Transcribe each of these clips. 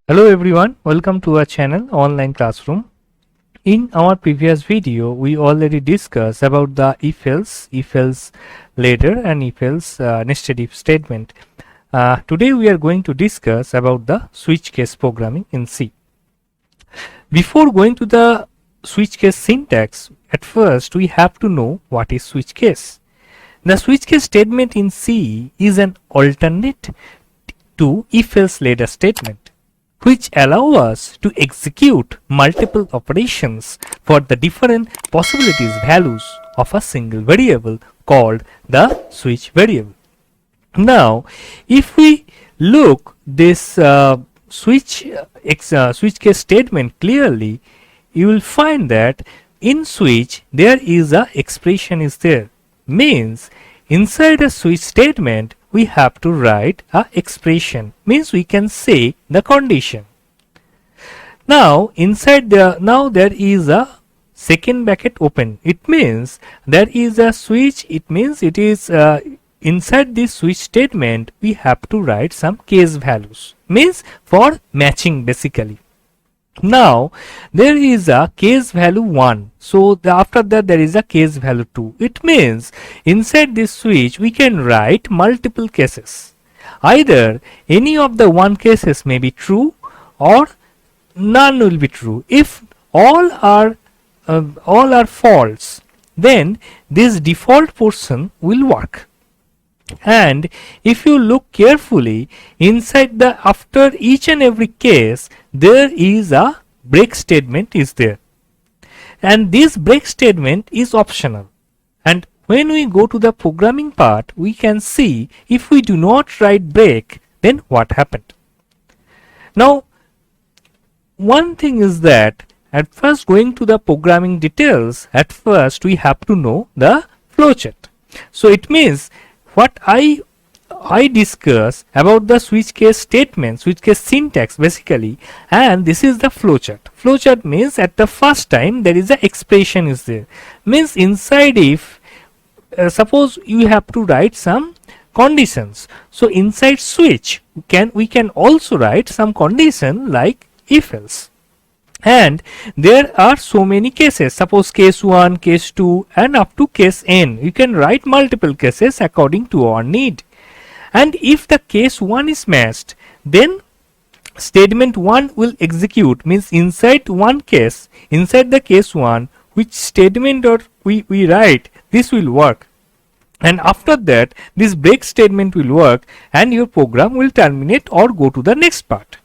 Hello everyone, welcome to our channel Online Classroom. In our previous video, we already discussed about the if-else later and if-else nested if statement. Today we are going to discuss about the switch case programming in C. Before going to the switch case syntax, at first we have to know what is switch case. The switch case statement in C is an alternate to if-else later statement, which allow us to execute multiple operations for the different possibilities values of a single variable called the switch variable. Now, if we look this switch case statement clearly, you will find that in switch there is a expression is there. Means inside a switch statement we have to write a expression, means we can say the condition. Now inside there is a second bracket open. It means there is a switch. It means it is inside this switch statement we have to write some case values, means for matching basically. Now there is a case value 1, so after that there is a case value 2. It means inside this switch we can write multiple cases. Either any of the one cases may be true or none will be true. If all are false, then this default portion will work. And if you look carefully inside the after each and every case there is a break statement is there, and this break statement is optional. And when we go to the programming part, we can see if we do not write break, then what happened. Now one thing is that at first, going to the programming details, at first we have to know the flowchart. So it means what I discuss about the switch case statement, switch case syntax basically, and this is the flowchart. Flowchart means at the first time there is a expression is there, means inside if suppose you have to write some conditions, so inside switch we can also write some condition like if else. And there are so many cases, suppose case 1, case 2 and up to case n. You can write multiple cases according to our need. And if the case 1 is matched, then statement 1 will execute, means inside one case, inside the case 1, which statement or we write, this will work. And after that this break statement will work and your program will terminate or go to the next part.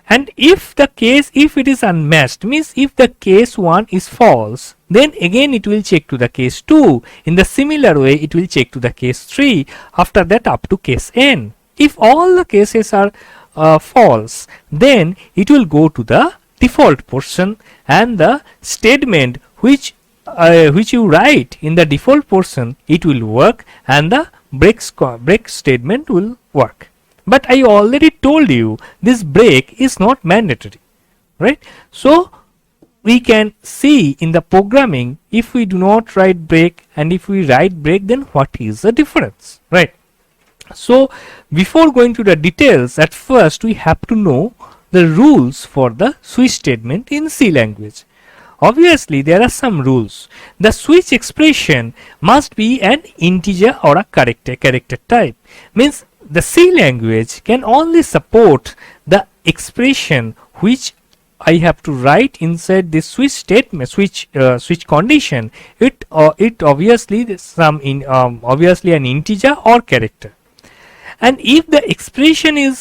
And if it is unmatched, means if the case 1 is false, then again it will check to the case 2. In the similar way it will check to the case 3, after that up to case n. If all the cases are false, then it will go to the default portion, and the statement which you write in the default portion, it will work and the break statement will work. But I already told you this break is not mandatory, right? So we can see in the programming, if we do not write break and if we write break, then what is the difference, right? So before going to the details, at first we have to know the rules for the switch statement in C language. Obviously there are some rules. The switch expression must be an integer or a character type, means the C language can only support the expression which I have to write inside this switch statement, switch condition. It obviously obviously an integer or character. And if the expression is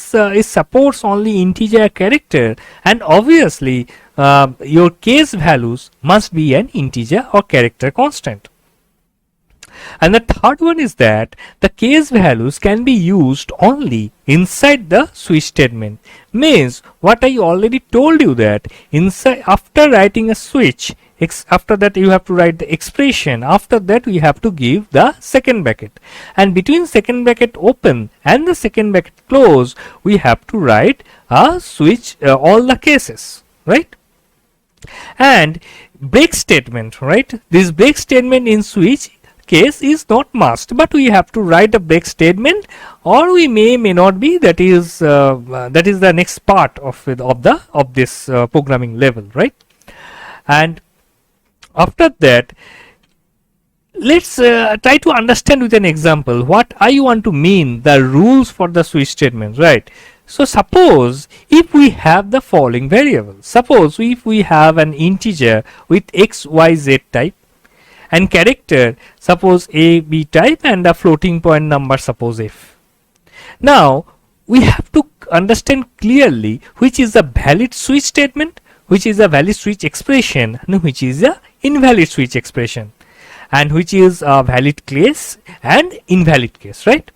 supports only integer character, and obviously your case values must be an integer or character constant. And the third one is that the case values can be used only inside the switch statement. Means what I already told you that inside after writing a switch, after that you have to write the expression, after that we have to give the second bracket, and between second bracket open and the second bracket close we have to write a switch all the cases, right? And break statement, right? This break statement in switch case is not must, but we have to write a break statement, or we may not be. That is the next part of this programming level, right? And after that, let's try to understand with an example what I want to mean the rules for the switch statement, right? So suppose if we have the following variables, suppose if we have an integer with x, y, z type, and character suppose a, b type, and a floating point number suppose f. Now we have to understand clearly which is a valid switch statement, which is a valid switch expression, and which is a invalid switch expression, and which is a valid case and invalid case, right?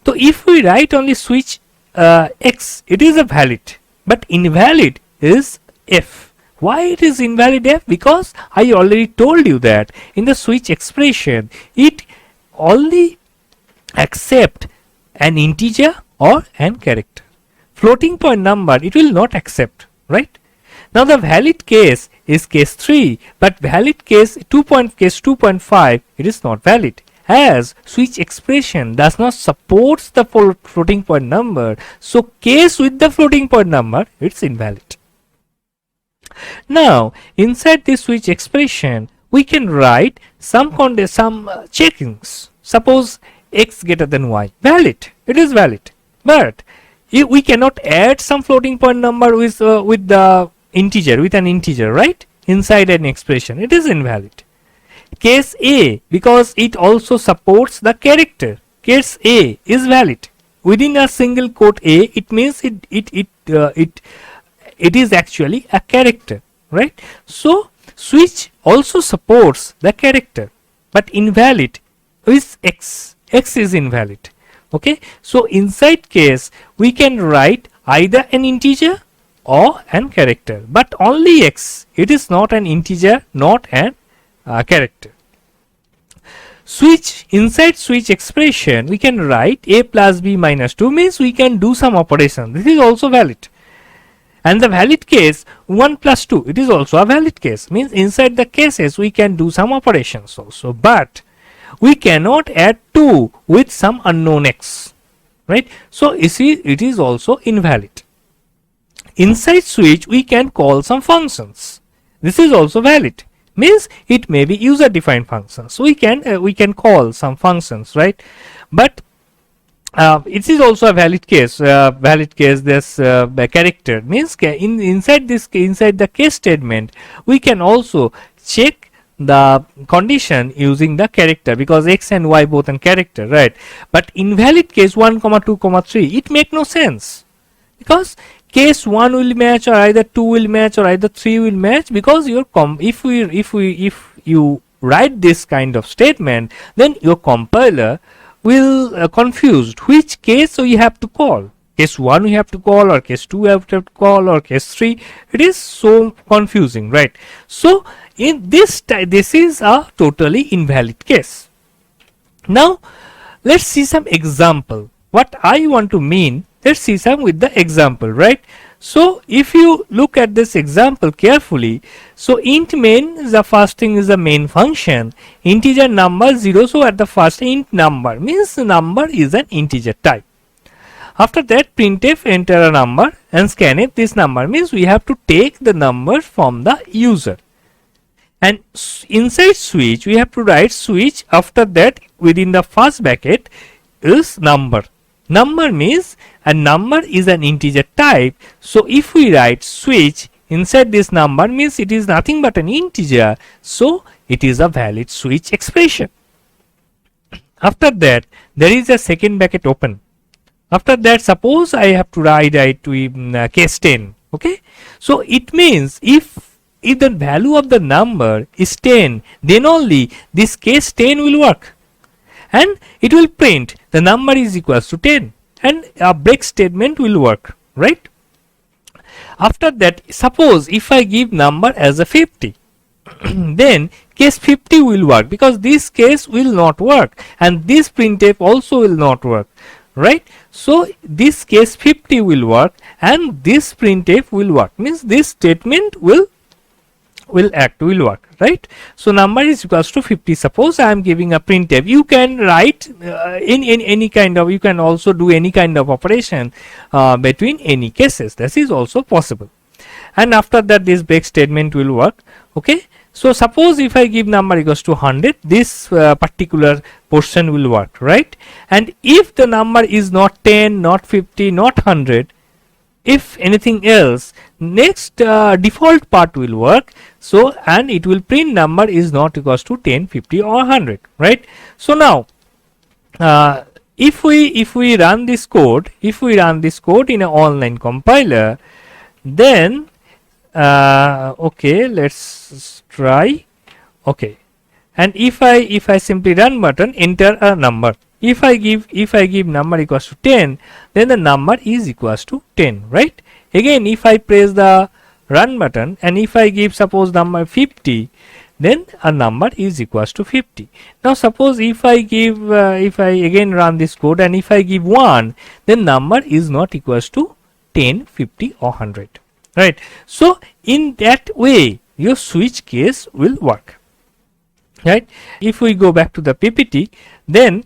So if we write only switch x, it is a valid, but invalid is f. Why it is invalid f? Because I already told you that in the switch expression it only accept an integer or an character. Floating point number it will not accept, right? Now the valid case is case 3, but valid case 2.5 it is not valid, as switch expression does not support the floating point number. So case with the floating point number it's invalid. Now inside this switch expression we can write some checkings. Suppose x greater than y, valid, it is valid, but if we cannot add some floating point number with the integer, with an integer, right, inside an expression, it is invalid. Case A, because it also supports the character, case A is valid. Within a single quote A, it means it is actually a character, right? So switch also supports the character, but invalid is x. X is invalid. Okay, so inside case we can write either an integer or an character, but only x. It is not an integer, not an character. Switch, inside switch expression we can write a plus b minus 2, means we can do some operation. This is also valid. And the valid case 1 plus 2, it is also a valid case, means inside the cases we can do some operations also, but we cannot add 2 with some unknown x, right? So you see it is also invalid. Inside switch we can call some functions. This is also valid, means it may be user defined functions. So we can call some functions, right? But it is also a valid case. This character means inside the case statement we can also check the condition using the character, because x and y both in character, right? But invalid case 1, 2, 3, it make no sense, because case 1 will match, or either 2 will match, or either 3 will match, because your if you write this kind of statement, then your compiler will confused which case so you have to call. Case 1 we have to call, or case 2 we have to call, or case 3. It is so confusing, right? So in this is a totally invalid case. Now let's see some example. What I want to mean, let's see some with the example, right? So if you look at this example carefully, so int main, the first thing is the main function, integer number 0. So at the first, int number means the number is an integer type. After that, printf enter a number and scanf this number, means we have to take the number from the user. And inside switch we have to write switch. After that, within the first bracket is number. Number means a number is an integer type. So if we write switch inside this number, means it is nothing but an integer. So it is a valid switch expression. After that, there is a second bracket open. After that, suppose I have to write case 10. Okay, so it means if the value of the number is 10, then only this case 10 will work, and it will print the number is equals to 10, and a break statement will work, right? After that, suppose if I give number as a 50, then case 50 will work, because this case will not work, and this printf also will not work, right? So this case 50 will work, and this printf will work, means this statement will will work, right? So number is equals to 50. Suppose I am giving a printf. You can write in any kind of, you can also do any kind of operation between any cases. This is also possible. And after that, this break statement will work. Okay. So suppose if I give number equals to 100, this particular portion will work, right? And if the number is not 10, not 50, not 100, if anything else, next default part will work. So, and it will print number is not equals to 10, 50 or 100, right? So now if we run this code, in an online compiler, then okay, let's try. Okay, and if I simply run button, enter a number. If I give number equals to 10, then the number is equals to 10, right? Again, if I press the run button and if I give suppose number 50, then a number is equals to 50. Now suppose if I give if I again run this code and if I give 1, then number is not equals to 10, 50 or 100, right? So in that way your switch case will work, right? If we go back to the PPT, then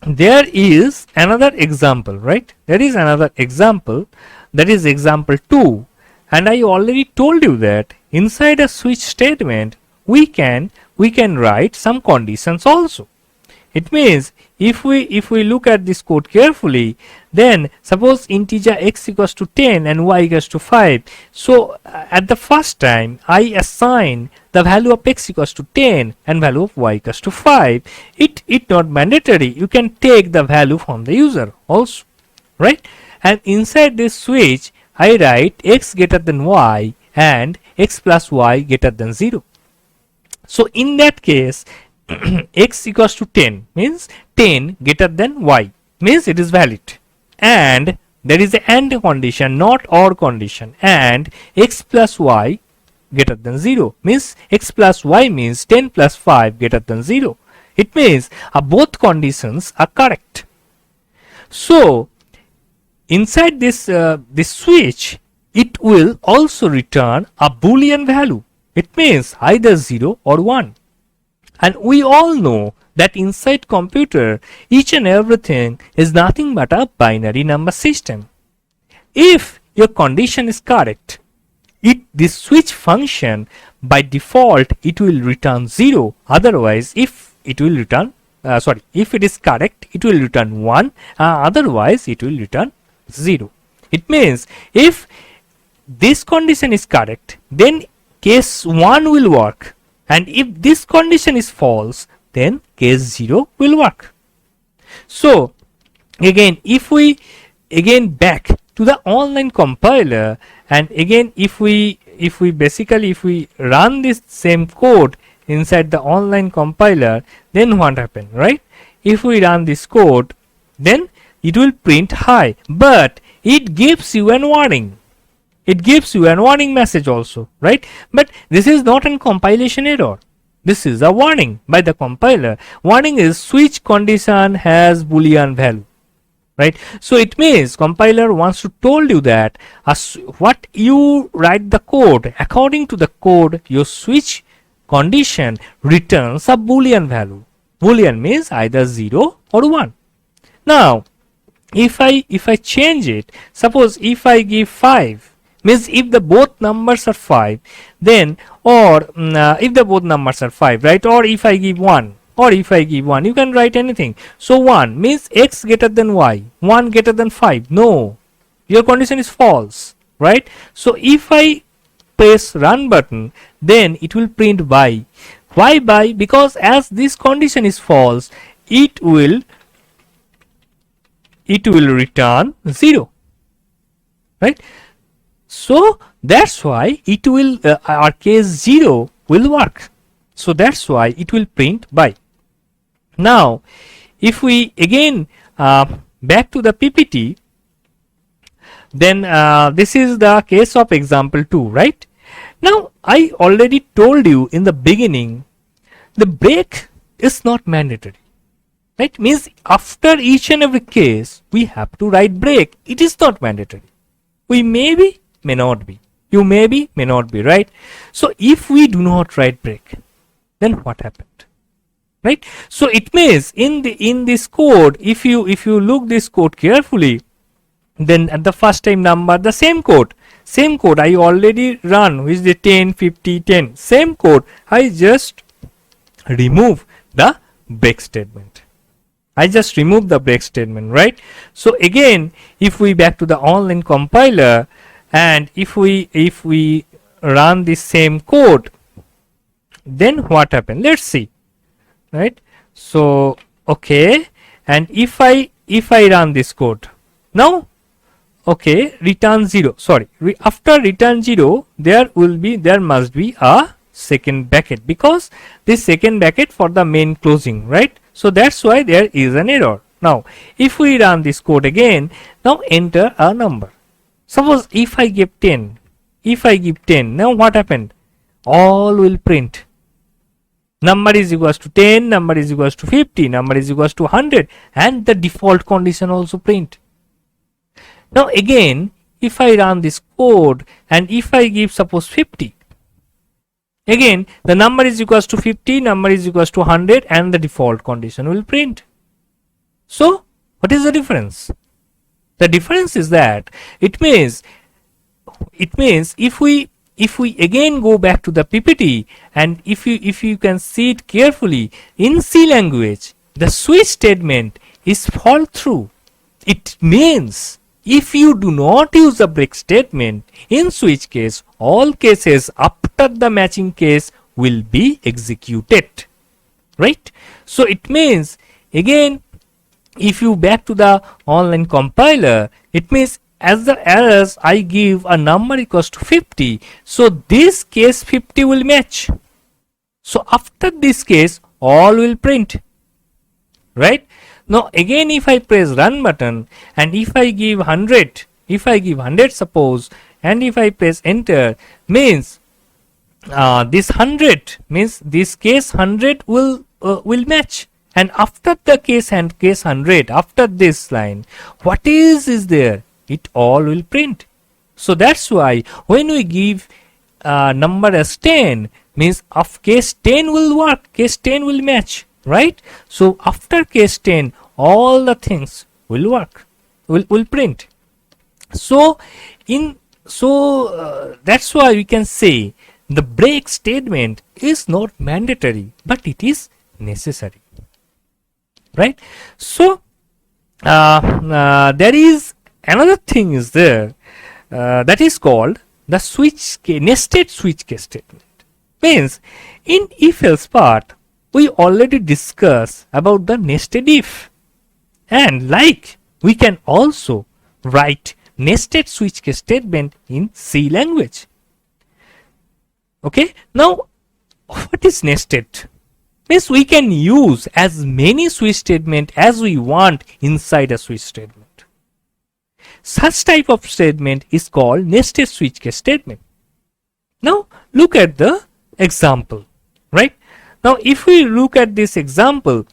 there is another example, right? There is another example, that is example 2, and I already told you that inside a switch statement we can write some conditions also. It means if we look at this code carefully, then suppose integer x equals to 10 and y equals to 5. So at the first time I assign the value of x equals to 10 and value of y equals to 5. It not mandatory. You can take the value from the user also, right? And inside this switch I write x greater than y and x plus y greater than 0. So in that case x equals to 10 means 10 greater than y, means it is valid, and there is a AND condition, not OR condition, and x plus y greater than 0 means x plus y means 10 plus 5 greater than 0. It means both conditions are correct. So inside this this switch it will also return a boolean value. It means either 0 or 1. And we all know that inside computer each and everything is nothing but a binary number system. If your condition is correct, this switch function by default it will return 0. Otherwise, if it will return if it is correct, it will return 1. Otherwise, it will return 0. It means if this condition is correct, then case 1 will work. And if this condition is false, then case 0 will work. So again, if we again back to the online compiler, and again if we run this same code inside the online compiler, then what happen, right? If we run this code, then it will print high, but it gives you an warning. It gives you a warning message also, right? But this is not a compilation error. This is a warning by the compiler. Warning is switch condition has boolean value, right? So it means compiler wants to told you that what you write the code, according to the code, your switch condition returns a boolean value. Boolean means either 0 or 1. Now, if I change it, suppose if I give 5, means if the both numbers are 5, then or if the both numbers are 5, right? Or if I give 1, you can write anything. So 1 means x greater than y, 1 greater than 5. No, your condition is false, right? So if I press run button, then it will print by. Why by? Because as this condition is false, it will return 0, right? So that's why it will our case 0 will work. So that's why it will print by. Now if we again back to the PPT, then this is the case of example 2, right? Now I already told you in the beginning, the break is not mandatory, right? Means after each and every case we have to write break. It is not mandatory. We may be, may not be. You may be, may not be, right? So if we do not write break, then what happened, right? So it means in this code, if you look this code carefully, then at the first time number, the same code I already run, which is the 10 50 10, same code, I just remove the break statement. Right? So again, if we back to the online compiler, and if we run the same code, then what happened? Let's see, right? So okay, and if I run this code now, okay, return 0, sorry, after return 0 there must be a second bracket, because this second bracket for the main closing, right? So that's why there is an error. Now if we run this code again, now enter a number. Suppose if I give 10, now what happened? All will print. Number is equals to 10, number is equals to 50, number is equals to 100, and the default condition also print. Now again, if I run this code and if I give suppose 50, again the number is equals to 50, number is equals to 100, and the default condition will print. So what is the difference? The difference is that it means if we again go back to the PPT, and if you can see it carefully, in C language the switch statement is fall through. It means if you do not use the break statement in switch case, all cases after the matching case will be executed, right? So it means again, if you back to the online compiler, it means as I give a number equals to 50, so this case 50 will match. So after this case, all will print, right? Now again, if I press run button and if I give 100, suppose, and if I press enter, means this 100 means this case 100 will match. And after the case 100, after this line, what is there? It all will print. So that's why when we give number as 10, means of case 10 will work, case 10 will match, right? So after case 10, all the things will work, will print. So that's why we can say the break statement is not mandatory, but it is necessary, right? So there is another thing is there that is called the nested switch case statement. Means in if else part we already discussed about the nested if, and like we can also write nested switch case statement in C language. Okay, now what is nested? Means we can use as many switch statement as we want inside a switch statement. Such type of statement is called nested switch case statement. Now look at the example, right? Now if we look at this example,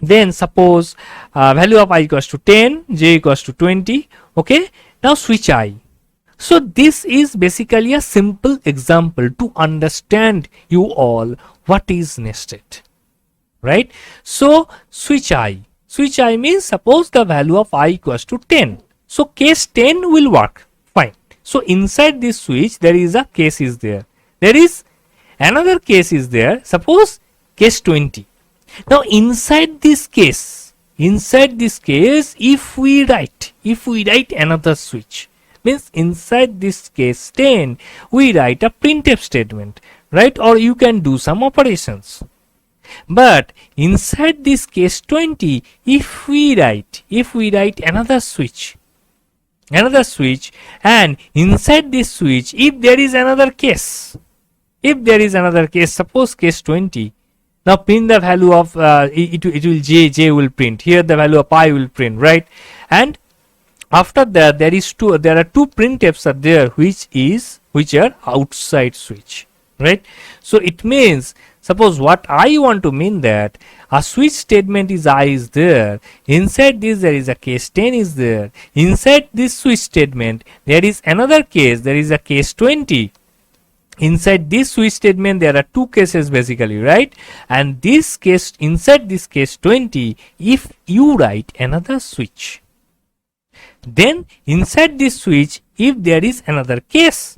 then suppose value of I equals to 10, j equals to 20. Okay, now switch I. So this is basically a simple example to understand you all what is nested, right? So switch I means suppose the value of I equals to 10. So case 10 will work fine. So inside this switch there is a case is there. There is another case is there. Suppose case 20. Now inside this case, if we write another switch, means inside this case 10 we write a printf statement, right? Or you can do some operations. But inside this case 20, if we write another switch, and inside this switch if there is another case, suppose case 20, now print the value of it will j will print, here the value of I will print, right? And after that there are two printfs are there which are outside switch, right? So it means Suppose what I want to mean that a switch statement is I is there. Inside this there is a case 10 is there. Inside this switch statement there is another case. There is a case 20. Inside this switch statement there are two cases basically, right? And this case, inside this case 20, if you write another switch, then inside this switch if there is another case,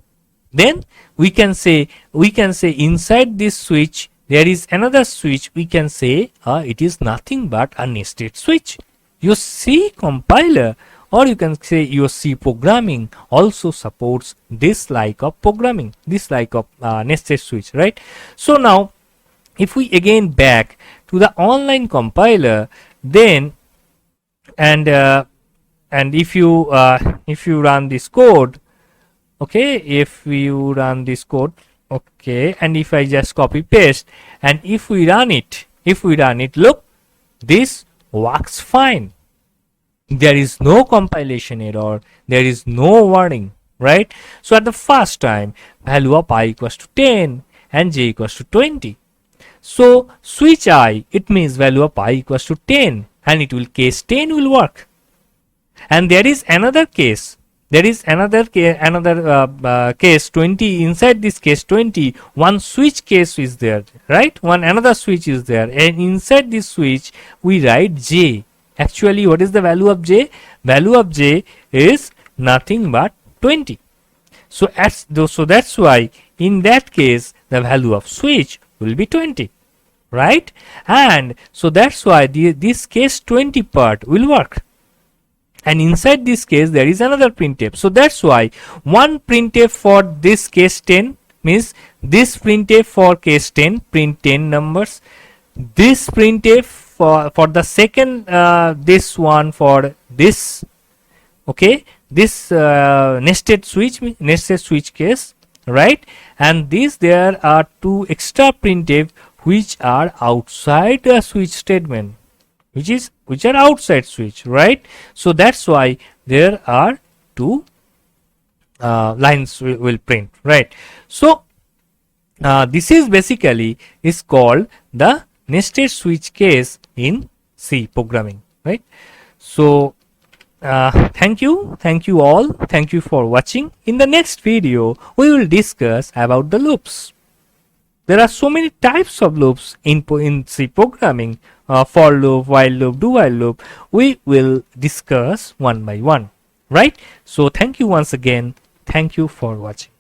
then we can say inside this switch there is another switch, we can say it is nothing but a nested switch. Your C compiler, or you can say your C programming, also supports this like of programming, this like of nested switch, right? So now if we again back to the online compiler, then and if you run this code, okay, if you run this code, okay, and if I just copy paste, and if we run it, look, this works fine. There is no compilation error, there is no warning, right? So at the first time, value of I equals to 10 and j equals to 20. So switch I, it means value of I equals to 10, and it will case 10 will work. And there is another case, there is another case 20. Inside this case 20, one switch case is there, right? Another switch is there, and inside this switch we write j. Actually, what is the value of j? Value of j is nothing but 20. So that's why in that case the value of switch will be 20, right? And so that's why this case 20 part will work. And inside this case there is another printf. So that's why one printf for this case 10 means this printf for case 10, print 10 numbers. This printf for the second, this one for this, okay, this nested switch case, right? And there are two extra printf which are outside the switch statement, which are outside switch, right? So that's why there are two lines will print, right? So this is basically is called the nested switch case in C programming, right? So thank you all, thank you for watching. In the next video we will discuss about the loops. There are so many types of loops in C programming, for loop, while loop, do while loop. We will discuss one by one, right? So thank you once again, thank you for watching.